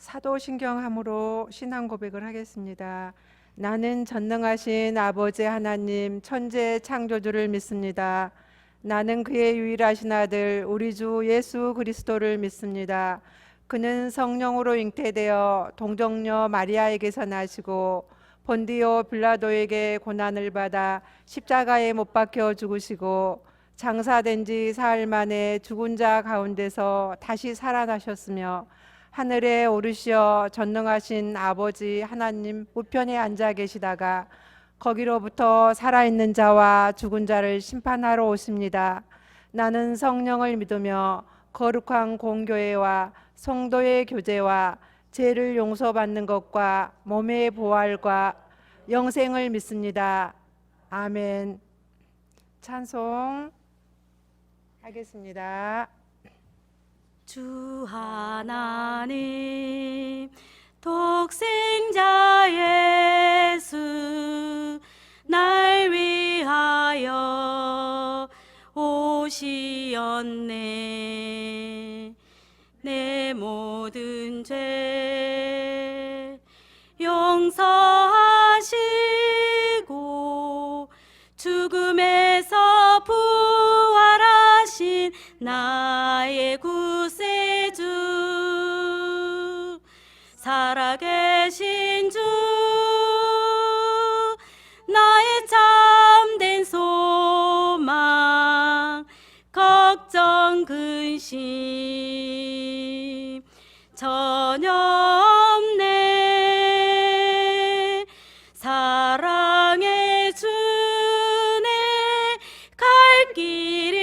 사도신경함으로 신앙 고백을 하겠습니다. 나는 전능하신 아버지 하나님 천재 창조주를 믿습니다. 나는 그의 유일하신 아들 우리 주 예수 그리스도를 믿습니다. 그는 성령으로 잉태되어 동정녀 마리아에게서 나시고 본디오 빌라도에게 고난을 받아 십자가에 못 박혀 죽으시고 장사된 지 사흘 만에 죽은 자 가운데서 다시 살아나셨으며 하늘에 오르시어 전능하신 아버지 하나님 우편에 앉아 계시다가 거기로부터 살아있는 자와 죽은 자를 심판하러 오십니다. 나는 성령을 믿으며 거룩한 공교회와 성도의 교제와 죄를 용서받는 것과 몸의 부활과 영생을 믿습니다. 아멘. 찬송 하겠습니다. 주 하나님 독생자 예수 날 위하여 오시었네. 내 모든 죄 용서하시고 죽음에서 부활하신 나의 구세주 살아계신 주 나의 참된 소망 걱정 근심 전혀 없네. 사랑의 주네 갈 길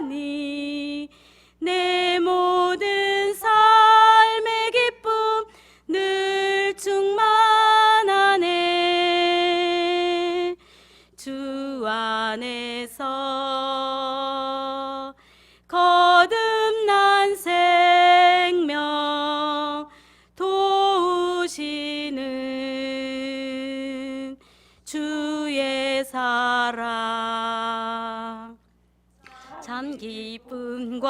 인도하니 내 모든 삶의 기쁨 늘 충만하네. 주 안에서 거듭난 생명 도우시는 주의 사랑 참 기쁨과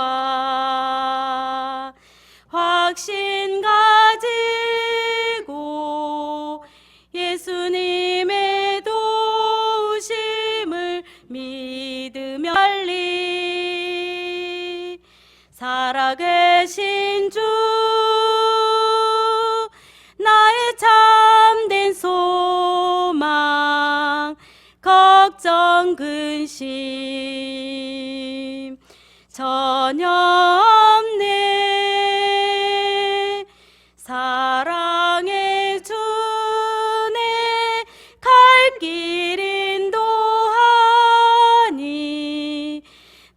확신 가지고 예수님의 도우심을 믿으며 달리 살아계신 주 나의 참된 소망 걱정 근심 전혀 없네. 사랑의 주네 갈 길 인도하니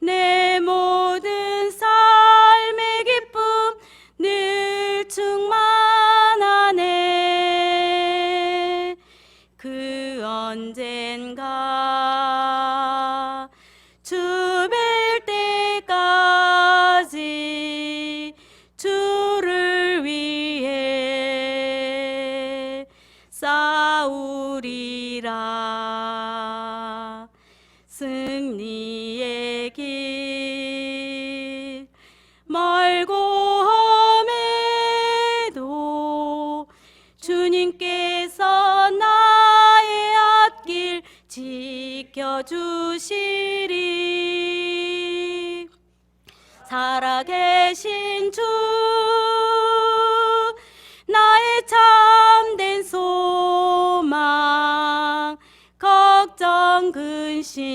내 모든 삶의 기쁨 늘 충만하네. 그 언젠가 주 뵐 때까지 주를 위해 싸우리라. 승리의 길 멀고 험해도 주님께서 나의 앞길 지켜주시리. 살아계신 주 나의 참된 소망 걱정 근심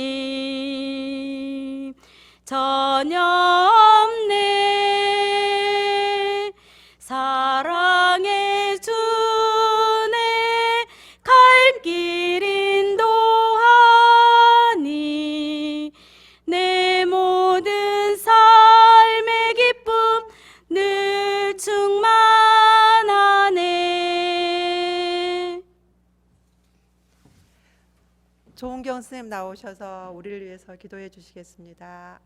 전혀 없네. 사랑의 주네 갈 길 인도하니 내 모든 삶의 기쁨 늘 충만하네. 조은경 선생님 나오셔서 우리를 위해서 기도해 주시겠습니다.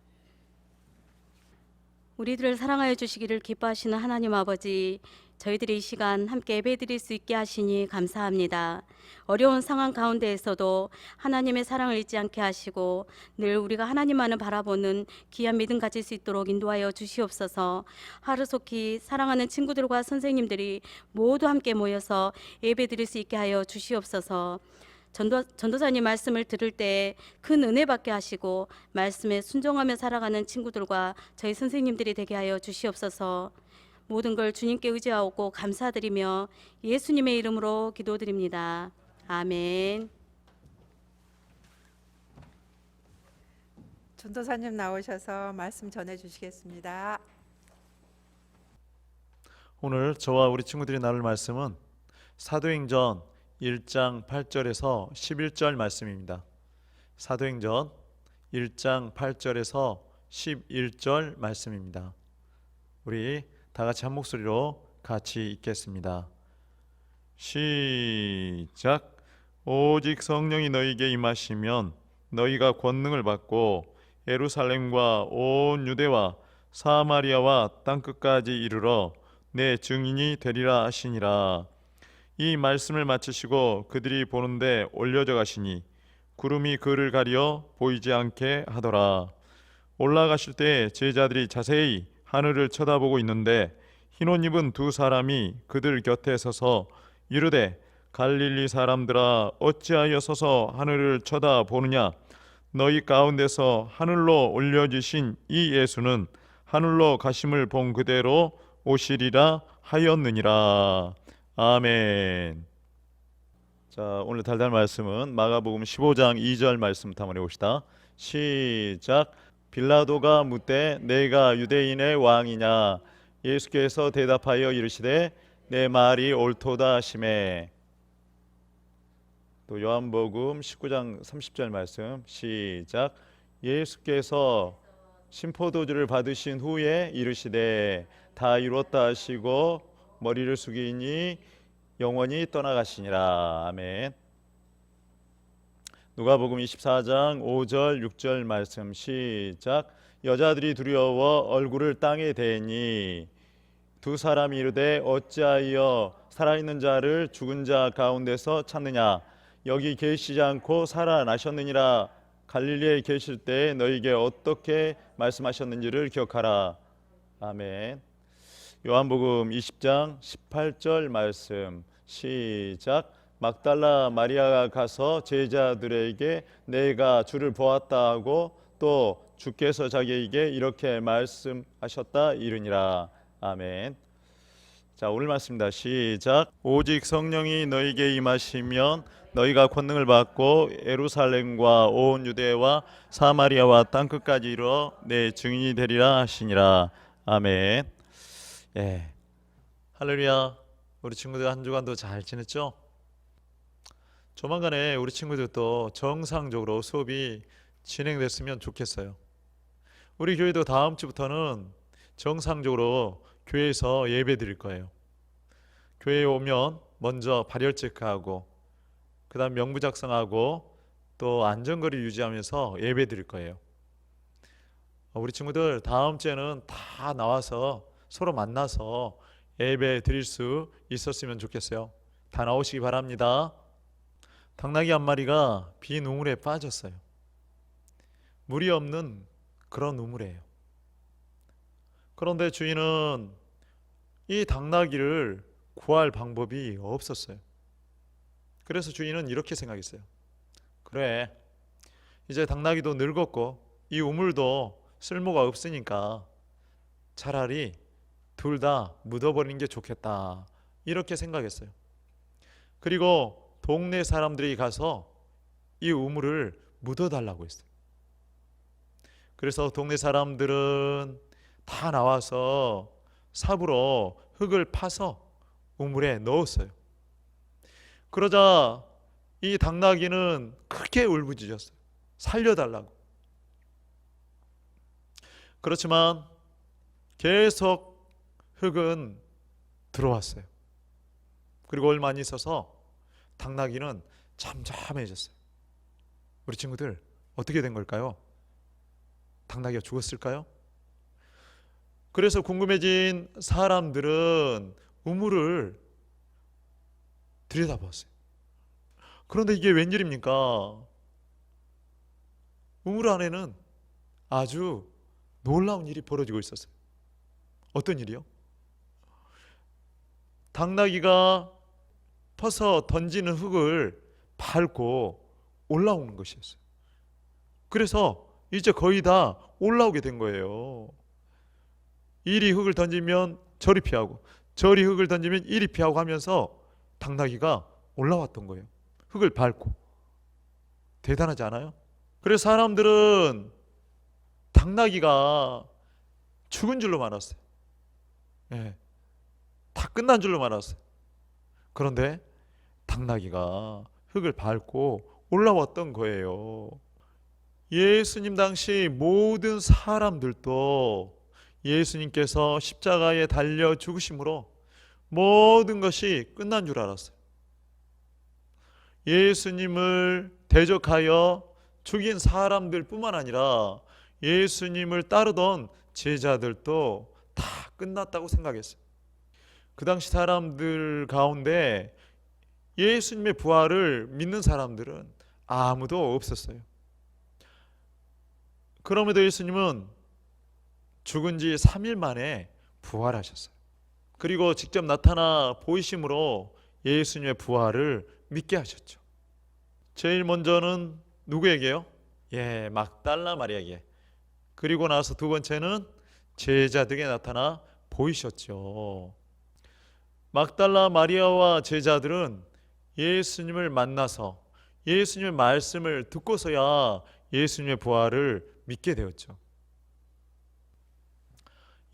우리들을 사랑하여 주시기를 기뻐하시는 하나님 아버지, 저희들이 이 시간 함께 예배드릴 수 있게 하시니 감사합니다. 어려운 상황 가운데에서도 하나님의 사랑을 잊지 않게 하시고 늘 우리가 하나님만을 바라보는 귀한 믿음 가질 수 있도록 인도하여 주시옵소서. 하루속히 사랑하는 친구들과 선생님들이 모두 함께 모여서 예배드릴 수 있게 하여 주시옵소서. 전도사님 말씀을 들을 때 큰 은혜 받게 하시고 말씀에 순종하며 살아가는 친구들과 저희 선생님들이 되게 하여 주시옵소서. 모든 걸 주님께 의지하고 감사드리며 예수님의 이름으로 기도드립니다. 아멘. 전도사님 나오셔서 말씀 전해 주시겠습니다. 오늘 저와 우리 친구들이 나눌 말씀은 사도행전 1장 8절에서 11절 말씀입니다. 사도행전 1장 8절에서 11절 말씀입니다. 우리 다 같이 한 목소리로 같이 읽겠습니다. 시작. 오직 성령이 너희에게 임하시면 너희가 권능을 받고 예루살렘과 온 유대와 사마리아와 땅끝까지 이르러 내 증인이 되리라 하시니라. 이 말씀을 마치시고 그들이 보는데 올려져 가시니 구름이 그를 가려 보이지 않게 하더라. 올라가실 때 제자들이 자세히 하늘을 쳐다보고 있는데 흰옷 입은 두 사람이 그들 곁에 서서 이르되 갈릴리 사람들아 어찌하여 서서 하늘을 쳐다보느냐. 너희 가운데서 하늘로 올려지신 이 예수는 하늘로 가심을 본 그대로 오시리라 하였느니라. 아멘. 자, 오늘 달달 말씀은 마가복음 15장 2절 말씀부터 한번 해봅시다. 시작. 빌라도가 묻되 내가 유대인의 왕이냐. 예수께서 대답하여 이르시되 내 말이 옳도다 하시매. 또 요한복음 19장 30절 말씀 시작. 예수께서 심포도주를 받으신 후에 이르시되 다 이루었다 하시고 머리를 숙이니 영원히 떠나가시니라. 아멘. 누가복음 24장 5절 6절 말씀 시작. 여자들이 두려워 얼굴을 땅에 대니 두 사람이 이르되 어찌하여 살아있는 자를 죽은 자 가운데서 찾느냐. 여기 계시지 않고 살아나셨느니라. 갈릴리에 계실 때 너희에게 어떻게 말씀하셨는지를 기억하라. 아멘. 요한복음 20장 18절 말씀 시작. 막달라 마리아가 가서 제자들에게 내가 주를 보았다 하고 또 주께서 자기에게 이렇게 말씀하셨다 이르니라. 아멘. 자, 오늘 말씀입니다. 시작. 오직 성령이 너희에게 임하시면 너희가 권능을 받고 예루살렘과 온 유대와 사마리아와 땅끝까지 이르러 내 증인이 되리라 하시니라. 아멘. 예, 할렐루야. 우리 친구들 한 주간도 잘 지냈죠? 조만간에 우리 친구들도 정상적으로 수업이 진행됐으면 좋겠어요. 우리 교회도 다음 주부터는 정상적으로 교회에서 예배 드릴 거예요. 교회에 오면 먼저 발열 체크하고 그 다음 명부 작성하고 또 안전거리 유지하면서 예배 드릴 거예요. 우리 친구들 다음 주에는 다 나와서 서로 만나서 예배 드릴 수 있었으면 좋겠어요. 다 나오시기 바랍니다. 당나귀 한 마리가 빈 우물에 빠졌어요. 물이 없는 그런 우물이에요. 그런데 주인은 이 당나귀를 구할 방법이 없었어요. 그래서 주인은 이렇게 생각했어요. 그래, 이제 당나귀도 늙었고 이 우물도 쓸모가 없으니까 차라리 둘 다 묻어버리는 게 좋겠다, 이렇게 생각했어요. 그리고 동네 사람들이 가서 이 우물을 묻어달라고 했어요. 그래서 동네 사람들은 다 나와서 삽으로 흙을 파서 우물에 넣었어요. 그러자 이 당나귀는 크게 울부짖었어요. 살려달라고. 그렇지만 계속 흙은 들어왔어요. 그리고 얼마 안 있어서 당나귀는 잠잠해졌어요. 우리 친구들 어떻게 된 걸까요? 당나귀가 죽었을까요? 그래서 궁금해진 사람들은 우물을 들여다봤어요. 그런데 이게 웬일입니까? 우물 안에는 아주 놀라운 일이 벌어지고 있었어요. 어떤 일이요? 당나귀가 퍼서 던지는 흙을 밟고 올라오는 것이었어요. 그래서 이제 거의 다 올라오게 된 거예요. 이리 흙을 던지면 저리 피하고, 저리 흙을 던지면 이리 피하고 하면서 당나귀가 올라왔던 거예요. 흙을 밟고. 대단하지 않아요? 그래서 사람들은 당나귀가 죽은 줄로 알았어요. 예, 다 끝난 줄로 알았어요. 그런데 당나귀가 흙을 밟고 올라왔던 거예요. 예수님 당시 모든 사람들도 예수님께서 십자가에 달려 죽으심으로 모든 것이 끝난 줄 알았어요. 예수님을 대적하여 죽인 사람들 뿐만 아니라 예수님을 따르던 제자들도 다 끝났다고 생각했어요. 그 당시 사람들 가운데 예수님의 부활을 믿는 사람들은 아무도 없었어요. 그럼에도 예수님은 죽은 지 3일 만에 부활하셨어요. 그리고 직접 나타나 보이심으로 예수님의 부활을 믿게 하셨죠. 제일 먼저는 누구에게요? 막달라 마리아에게. 그리고 나서 두 번째는 제자들에게 나타나 보이셨죠. 막달라 마리아와 제자들은 예수님을 만나서 예수님의 말씀을 듣고서야 예수님의 부활을 믿게 되었죠.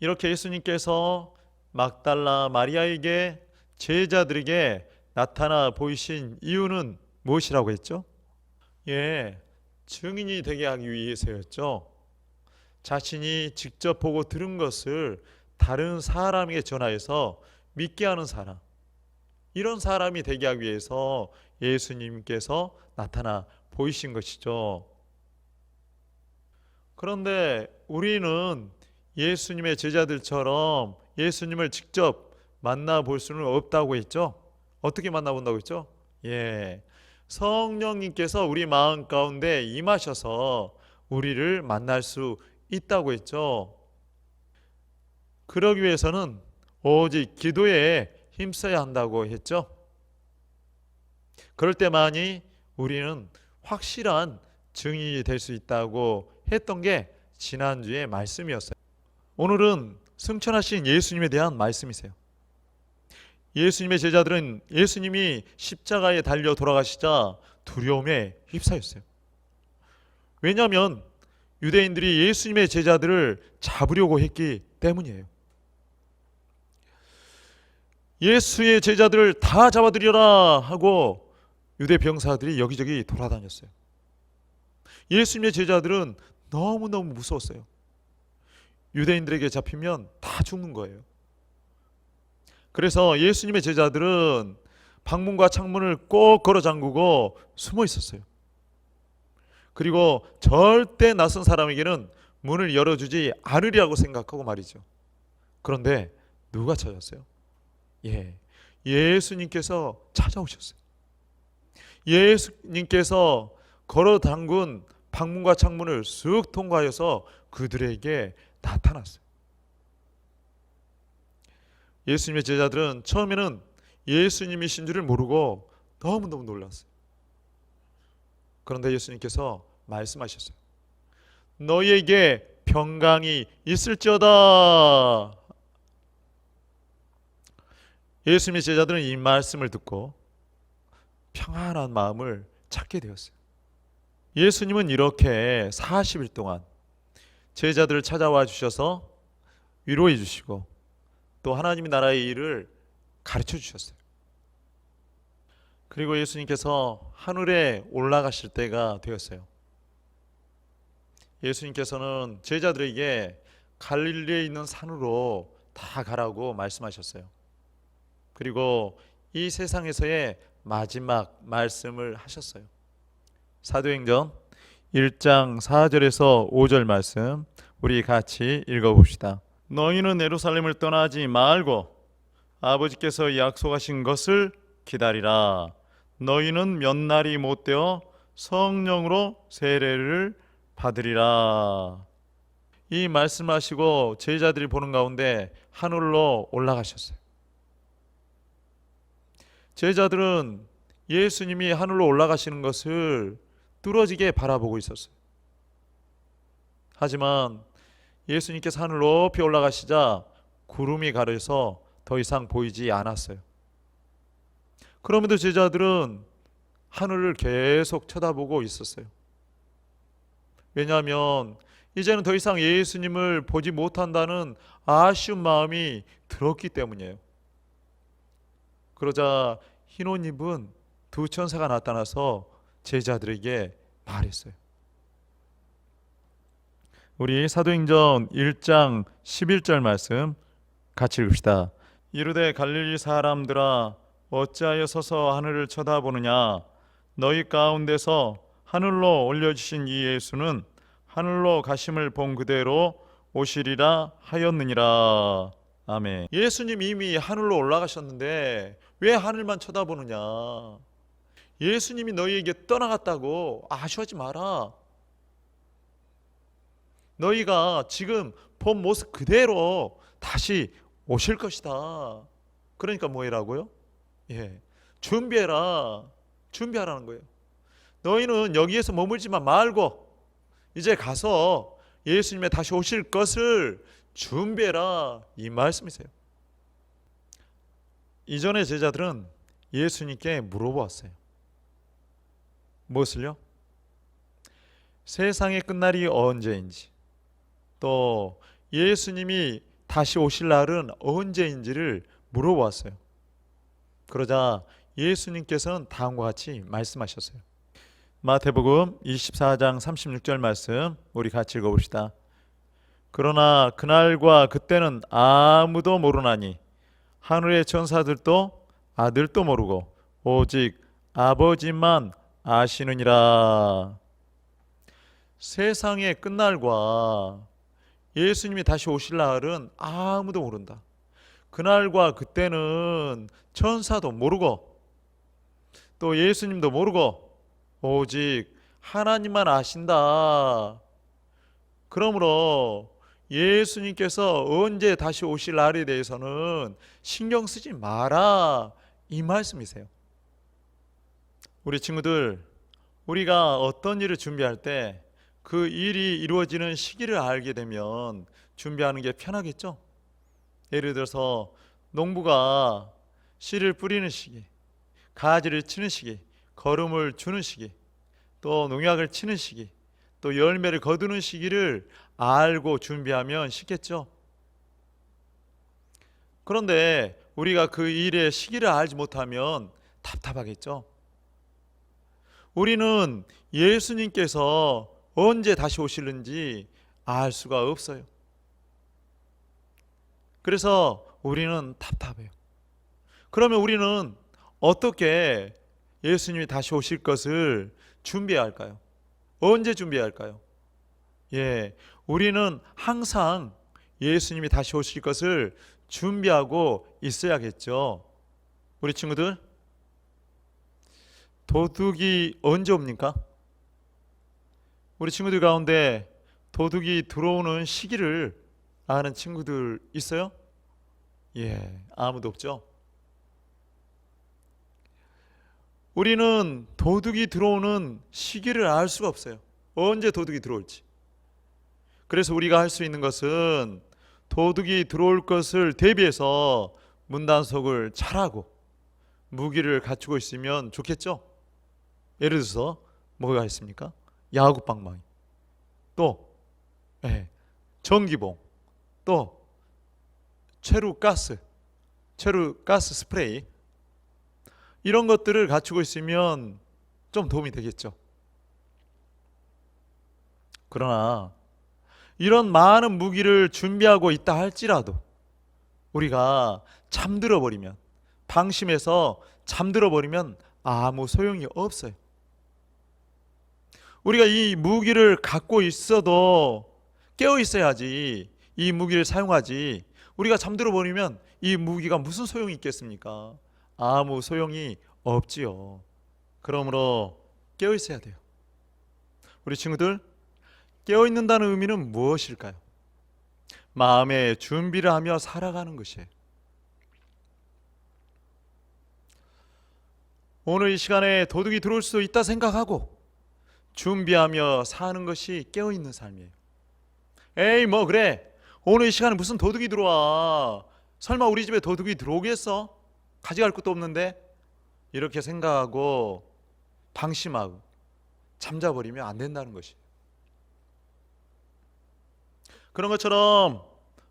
이렇게 예수님께서 막달라 마리아에게 제자들에게 나타나 보이신 이유는 무엇이라고 했죠? 증인이 되게 하기 위해서였죠. 자신이 직접 보고 들은 것을 다른 사람에게 전하여서 믿게 하는 사람, 이런 사람이 되게 하기 위해서 예수님께서 나타나 보이신 것이죠. 그런데 우리는 예수님의 제자들처럼 예수님을 직접 만나볼 수는 없다고 했죠. 어떻게 만나본다고 했죠? 성령님께서 우리 마음 가운데 임하셔서 우리를 만날 수 있다고 했죠. 그러기 위해서는 오직 기도에 힘써야 한다고 했죠. 그럴 때만이 우리는 확실한 증인이 될 수 있다고 했던 게 지난주의 말씀이었어요. 오늘은 승천하신 예수님에 대한 말씀이세요. 예수님의 제자들은 예수님이 십자가에 달려 돌아가시자 두려움에 휩싸였어요. 왜냐하면 유대인들이 예수님의 제자들을 잡으려고 했기 때문이에요. 예수의 제자들을 다 잡아들여라 하고 유대 병사들이 여기저기 돌아다녔어요. 예수님의 제자들은 너무너무 무서웠어요. 유대인들에게 잡히면 다 죽는 거예요. 그래서 예수님의 제자들은 방문과 창문을 꼭 걸어 잠그고 숨어 있었어요. 그리고 절대 낯선 사람에게는 문을 열어주지 않으리라고 생각하고 말이죠. 그런데 누가 찾았어요? 예수님께서 찾아오셨어요. 예수님께서 걸어 잠근 방문과 창문을 쓱 통과해서 그들에게 나타났어요. 예수님의 제자들은 처음에는 예수님이신 줄을 모르고 너무너무 놀랐어요. 그런데 예수님께서 말씀하셨어요. 너희에게 평강이 있을지어다. 예수님의 제자들은 이 말씀을 듣고 평안한 마음을 찾게 되었어요. 예수님은 이렇게 40일 동안 제자들을 찾아와 주셔서 위로해 주시고 또 하나님의 나라의 일을 가르쳐 주셨어요. 그리고 예수님께서 하늘에 올라가실 때가 되었어요. 예수님께서는 제자들에게 갈릴리에 있는 산으로 다 가라고 말씀하셨어요. 그리고 이 세상에서의 마지막 말씀을 하셨어요. 사도행전 1장 4절에서 5절 말씀 우리 같이 읽어봅시다. 너희는 예루살렘을 떠나지 말고 아버지께서 약속하신 것을 기다리라. 너희는 몇 날이 못되어 성령으로 세례를 받으리라. 이 말씀하시고 제자들이 보는 가운데 하늘로 올라가셨어요. 제자들은 예수님이 하늘로 올라가시는 것을 뚫어지게 바라보고 있었어요. 하지만 예수님께서 하늘 높이 올라가시자 구름이 가려서 더 이상 보이지 않았어요. 그럼에도 제자들은 하늘을 계속 쳐다보고 있었어요. 왜냐하면 이제는 더 이상 예수님을 보지 못한다는 아쉬운 마음이 들었기 때문이에요. 그러자 흰 옷 입은 두 천사가 나타나서 제자들에게 말했어요. 우리 사도행전 1장 11절 말씀 같이 읽읍시다. 이르되 갈릴리 사람들아 어찌하여 서서 하늘을 쳐다보느냐. 너희 가운데서 하늘로 올려주신 이 예수는 하늘로 가심을 본 그대로 오시리라 하였느니라. 아멘. 예수님 이미 하늘로 올라가셨는데 왜 하늘만 쳐다보느냐. 예수님이 너희에게 떠나갔다고 아쉬워하지 마라. 너희가 지금 본 모습 그대로 다시 오실 것이다. 그러니까 뭐 해라고요? 준비하라는 거예요. 너희는 여기에서 머물지만 말고 이제 가서 예수님의 다시 오실 것을 준비해라, 이 말씀이세요. 이전의 제자들은 예수님께 물어보았어요. 무엇을요? 세상의 끝날이 언제인지, 또 예수님이 다시 오실 날은 언제인지를 물어보았어요. 그러자 예수님께서는 다음과 같이 말씀하셨어요. 마태복음 24장 36절 말씀 우리 같이 읽어봅시다. 그러나 그날과 그때는 아무도 모르나니 하늘의 천사들도 아들도 모르고 오직 아버지만 아시느니라. 세상의 끝날과 예수님이 다시 오실 날은 아무도 모른다. 그날과 그때는 천사도 모르고 또 예수님도 모르고 오직 하나님만 아신다. 그러므로 예수님께서 언제 다시 오실 날에 대해서는 신경 쓰지 마라, 이 말씀이세요. 우리 친구들, 우리가 어떤 일을 준비할 때 그 일이 이루어지는 시기를 알게 되면 준비하는 게 편하겠죠? 예를 들어서 농부가 씨를 뿌리는 시기, 가지를 치는 시기, 거름을 주는 시기, 또 농약을 치는 시기, 또 열매를 거두는 시기를 알고 준비하면 쉽겠죠? 그런데 우리가 그 일의 시기를 알지 못하면 답답하겠죠? 우리는 예수님께서 언제 다시 오실는지 알 수가 없어요. 그래서 우리는 답답해요. 그러면 우리는 어떻게 예수님이 다시 오실 것을 준비해야 할까요? 언제 준비해야 할까요? 우리는 항상 예수님이 다시 오실 것을 준비하고 있어야겠죠. 우리 친구들, 도둑이 언제 옵니까? 우리 친구들 가운데 도둑이 들어오는 시기를 아는 친구들 있어요? 아무도 없죠. 우리는 도둑이 들어오는 시기를 알 수가 없어요. 언제 도둑이 들어올지. 그래서 우리가 할 수 있는 것은 도둑이 들어올 것을 대비해서 문단속을 잘하고 무기를 갖추고 있으면 좋겠죠. 예를 들어서 뭐가 있습니까? 야구방망이, 또 전기봉, 또 체류가스 스프레이, 이런 것들을 갖추고 있으면 좀 도움이 되겠죠. 그러나 이런 많은 무기를 준비하고 있다 할지라도 우리가 잠들어 버리면, 방심해서 잠들어 버리면 아무 소용이 없어요. 우리가 이 무기를 갖고 있어도 깨어 있어야지 이 무기를 사용하지, 우리가 잠들어 버리면 이 무기가 무슨 소용이 있겠습니까? 아무 소용이 없지요. 그러므로 깨어 있어야 돼요. 우리 친구들, 깨어 있는다는 의미는 무엇일까요? 마음의 준비를 하며 살아가는 것이에요. 오늘 이 시간에 도둑이 들어올 수 있다 생각하고 준비하며 사는 것이 깨어 있는 삶이에요. 에이 뭐 그래, 오늘 이 시간에 무슨 도둑이 들어와, 설마 우리 집에 도둑이 들어오겠어? 가져갈 것도 없는데, 이렇게 생각하고 방심하고 잠자버리면 안 된다는 것이에요. 그런 것처럼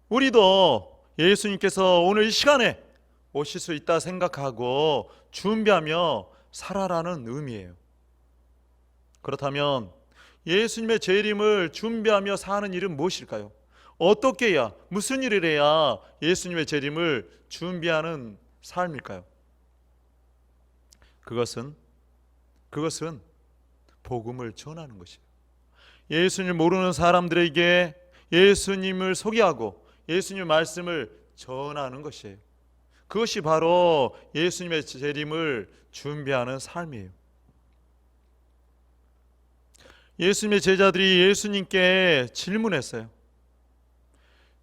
우리도 예수님께서 오늘 이 시간에 오실 수 있다 생각하고 준비하며 살아라는 의미예요. 그렇다면 예수님의 재림을 준비하며 사는 일은 무엇일까요? 어떻게 해야, 무슨 일을 해야 예수님의 재림을 준비하는 삶일까요? 그것은 복음을 전하는 것이에요. 예수님을 모르는 사람들에게 예수님을 소개하고 예수님의 말씀을 전하는 것이에요. 그것이 바로 예수님의 재림을 준비하는 삶이에요. 예수님의 제자들이 예수님께 질문했어요.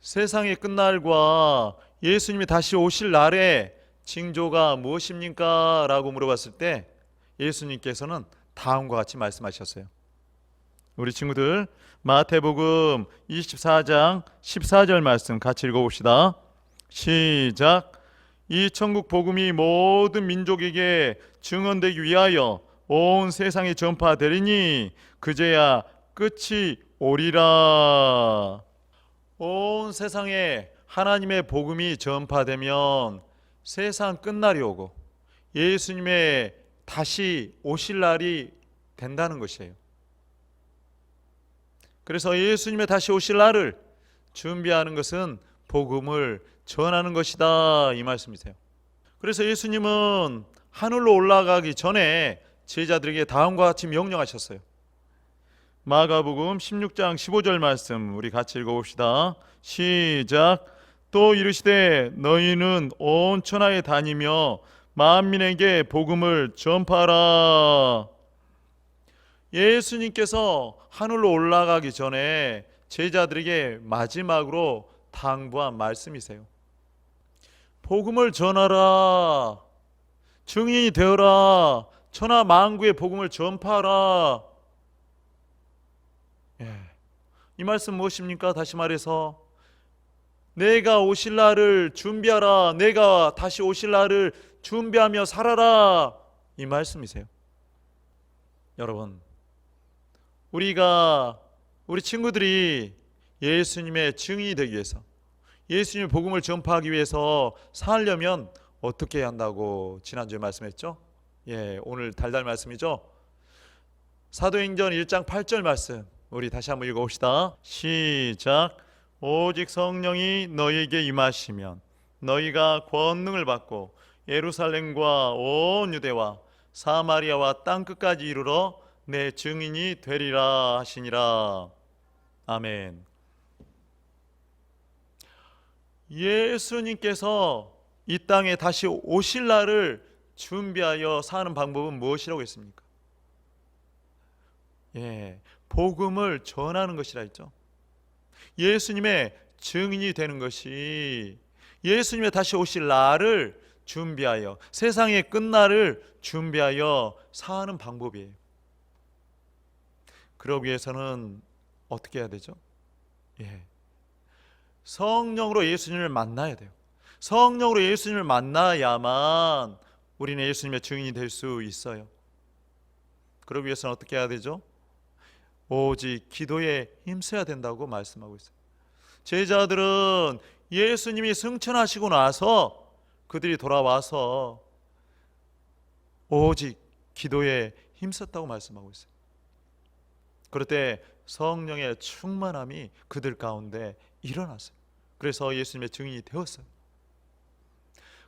세상의 끝날과 예수님이 다시 오실 날의 징조가 무엇입니까? 라고 물어봤을 때 예수님께서는 다음과 같이 말씀하셨어요. 우리 친구들, 마태복음 24장 14절 말씀 같이 읽어봅시다. 시작. 이 천국 복음이 모든 민족에게 증언되기 위하여 온 세상에 전파되리니 그제야 끝이 오리라. 온 세상에 하나님의 복음이 전파되면 세상 끝날이 오고 예수님의 다시 오실 날이 된다는 것이에요. 그래서 예수님의 다시 오실 날을 준비하는 것은 복음을 전하는 것이다, 이 말씀이세요. 그래서 예수님은 하늘로 올라가기 전에 제자들에게 다음과 같이 명령하셨어요. 마가복음 16장 15절 말씀 우리 같이 읽어봅시다. 시작. 또 이르시되 너희는 온 천하에 다니며 만민에게 복음을 전파하라. 예수님께서 하늘로 올라가기 전에 제자들에게 마지막으로 당부한 말씀이세요. 복음을 전하라. 증인이 되어라. 천하 만국의 복음을 전파하라. 이 말씀 무엇입니까? 다시 말해서 내가 오실 날을 준비하라. 내가 다시 오실 날을 준비하며 살아라. 이 말씀이세요. 여러분, 우리 친구들이 예수님의 증인이 되기 위해서, 예수님의 복음을 전파하기 위해서 살려면 어떻게 해야 한다고 지난주에 말씀했죠? 오늘 달달 말씀이죠. 사도행전 1장 8절 말씀 우리 다시 한번 읽어봅시다. 시작. 오직 성령이 너희에게 임하시면 너희가 권능을 받고 예루살렘과 온 유대와 사마리아와 땅끝까지 이르러 내 증인이 되리라 하시니라. 아멘. 예수님께서 이 땅에 다시 오실 날을 준비하여 사는 방법은 무엇이라고 했습니까? 복음을 전하는 것이라 했죠. 예수님의 증인이 되는 것이 예수님의 다시 오실 날을 준비하여, 세상의 끝날을 준비하여 사는 방법이에요. 그러기 위해서는 어떻게 해야 되죠? 성령으로 예수님을 만나야 돼요. 성령으로 예수님을 만나야만 우리는 예수님의 증인이 될 수 있어요. 그러기 위해서는 어떻게 해야 되죠? 오직 기도에 힘써야 된다고 말씀하고 있어요. 제자들은 예수님이 승천하시고 나서 그들이 돌아와서 오직 기도에 힘썼다고 말씀하고 있어요. 그럴 때 성령의 충만함이 그들 가운데 일어났어요. 그래서 예수님의 증인이 되었어요.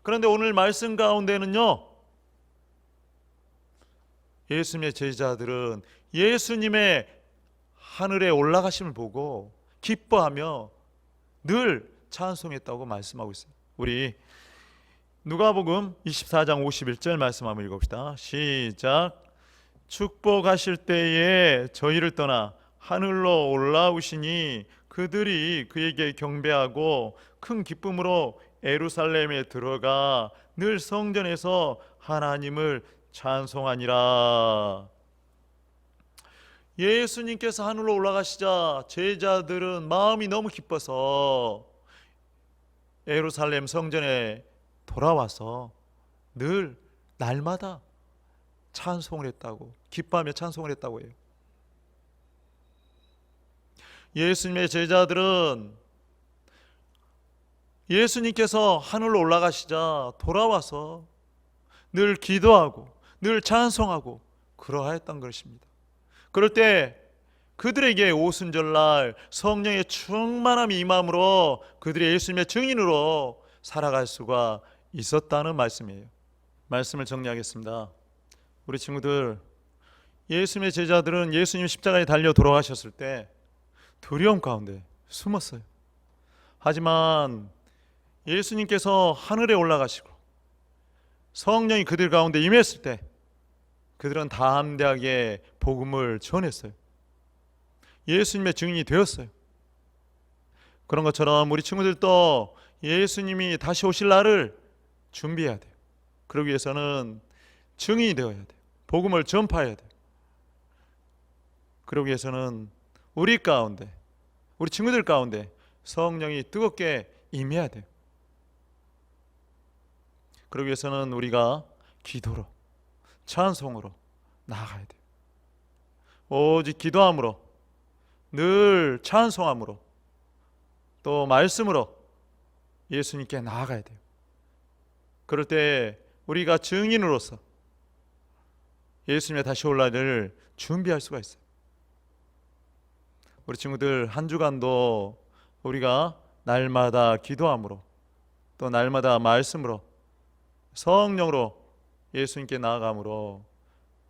그런데 오늘 말씀 가운데는요, 예수님의 제자들은 예수님의 하늘에 올라가심을 보고 기뻐하며 늘 찬송했다고 말씀하고 있어요. 우리 누가복음 24장 51절 말씀 한번 읽어봅시다. 시작. 축복하실 때에 저희를 떠나 하늘로 올라오시니 그들이 그에게 경배하고 큰 기쁨으로 예루살렘에 들어가 늘 성전에서 하나님을 찬송하니라. 예수님께서 하늘로 올라가시자 제자들은 마음이 너무 기뻐서 예루살렘 성전에 돌아와서 늘 날마다 찬송을 했다고, 기뻐하며 찬송을 했다고 해요. 예수님의 제자들은 예수님께서 하늘로 올라가시자 돌아와서 늘 기도하고 늘 찬송하고 그러하였던 것입니다. 그럴 때 그들에게 오순절날 성령의 충만함이 임함으로 그들이 예수님의 증인으로 살아갈 수가 있었다는 말씀이에요. 말씀을 정리하겠습니다. 우리 친구들, 예수님의 제자들은 예수님 십자가에 달려 돌아가셨을 때 두려움 가운데 숨었어요. 하지만 예수님께서 하늘에 올라가시고 성령이 그들 가운데 임했을 때 그들은 담대하게 복음을 전했어요. 예수님의 증인이 되었어요. 그런 것처럼 우리 친구들도 예수님이 다시 오실 날을 준비해야 돼요. 그러기 위해서는 증인이 되어야 돼요. 복음을 전파해야 돼요. 그러기 위해서는 우리 가운데, 우리 친구들 가운데 성령이 뜨겁게 임해야 돼요. 그러기 위해서는 우리가 기도로, 찬송으로 나아가야 돼요. 오직 기도함으로, 늘 찬송함으로, 또 말씀으로 예수님께 나아가야 돼요. 그럴 때 우리가 증인으로서 예수님의 다시 올 날을 준비할 수가 있어요. 우리 친구들 한 주간도 우리가 날마다 기도함으로, 또 날마다 말씀으로, 성령으로 예수님께 나아감으로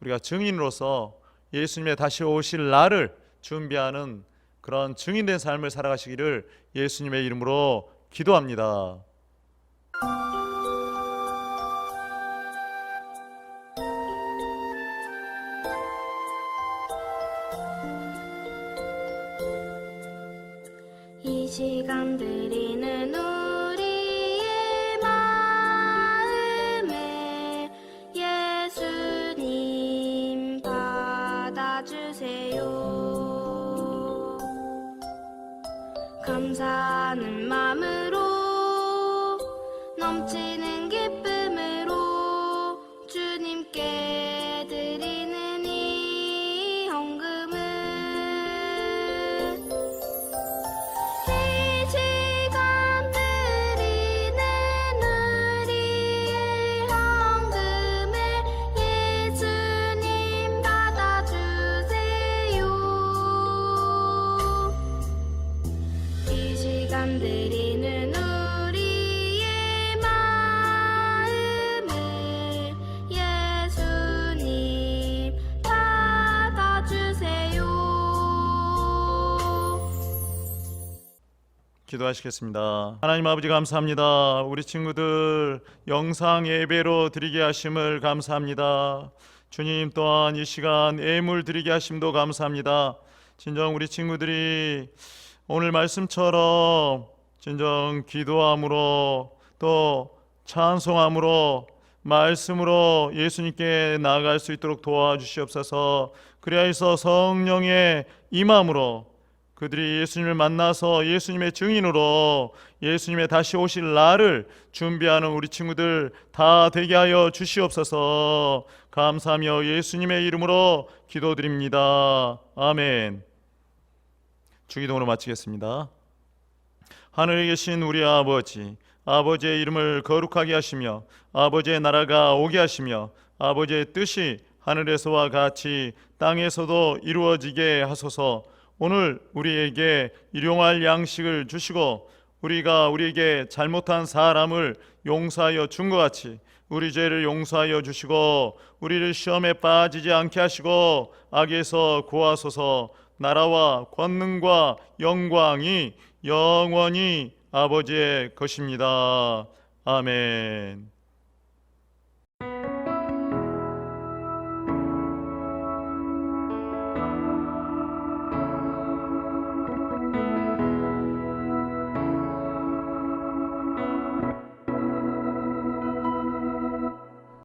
우리가 증인으로서 예수님의 다시 오실 날을 준비하는 그런 증인된 삶을 살아가시기를 예수님의 이름으로 기도합니다. 이 시간 드리는 우리의 마음을 예수님 받아주세요. 감사하는 마음으로 넘치는 기쁨으로 주님께 드리는 이 헌금을 이 시간 드리는 우리의 헌금을 예수님 받아주세요. 이 시간 드리는 우리의 마음을 예수님 받아주세요. 기도하시겠습니다. 하나님 아버지 감사합니다. 우리 친구들 영상 예배로 드리게 하심을 감사합니다. 주님 또한 이 시간 예물 드리게 하심도 감사합니다. 진정 우리 친구들이 오늘 말씀처럼 진정 기도함으로 또 찬송함으로 말씀으로 예수님께 나아갈 수 있도록 도와주시옵소서. 그리하여서 성령의 임함으로 그들이 예수님을 만나서 예수님의 증인으로 예수님의 다시 오실 날을 준비하는 우리 친구들 다 되게 하여 주시옵소서. 감사하며 예수님의 이름으로 기도드립니다. 아멘. 주기도문을 마치겠습니다. 하늘에 계신 우리 아버지, 아버지의 이름을 거룩하게 하시며 아버지의 나라가 오게 하시며 아버지의 뜻이 하늘에서와 같이 땅에서도 이루어지게 하소서. 오늘 우리에게 일용할 양식을 주시고 우리가 우리에게 잘못한 사람을 용서하여 준 것 같이 우리 죄를 용서하여 주시고 우리를 시험에 빠지지 않게 하시고 악에서 구하소서. 나라와 권능과 영광이 영원히 아버지의 것입니다. 아멘.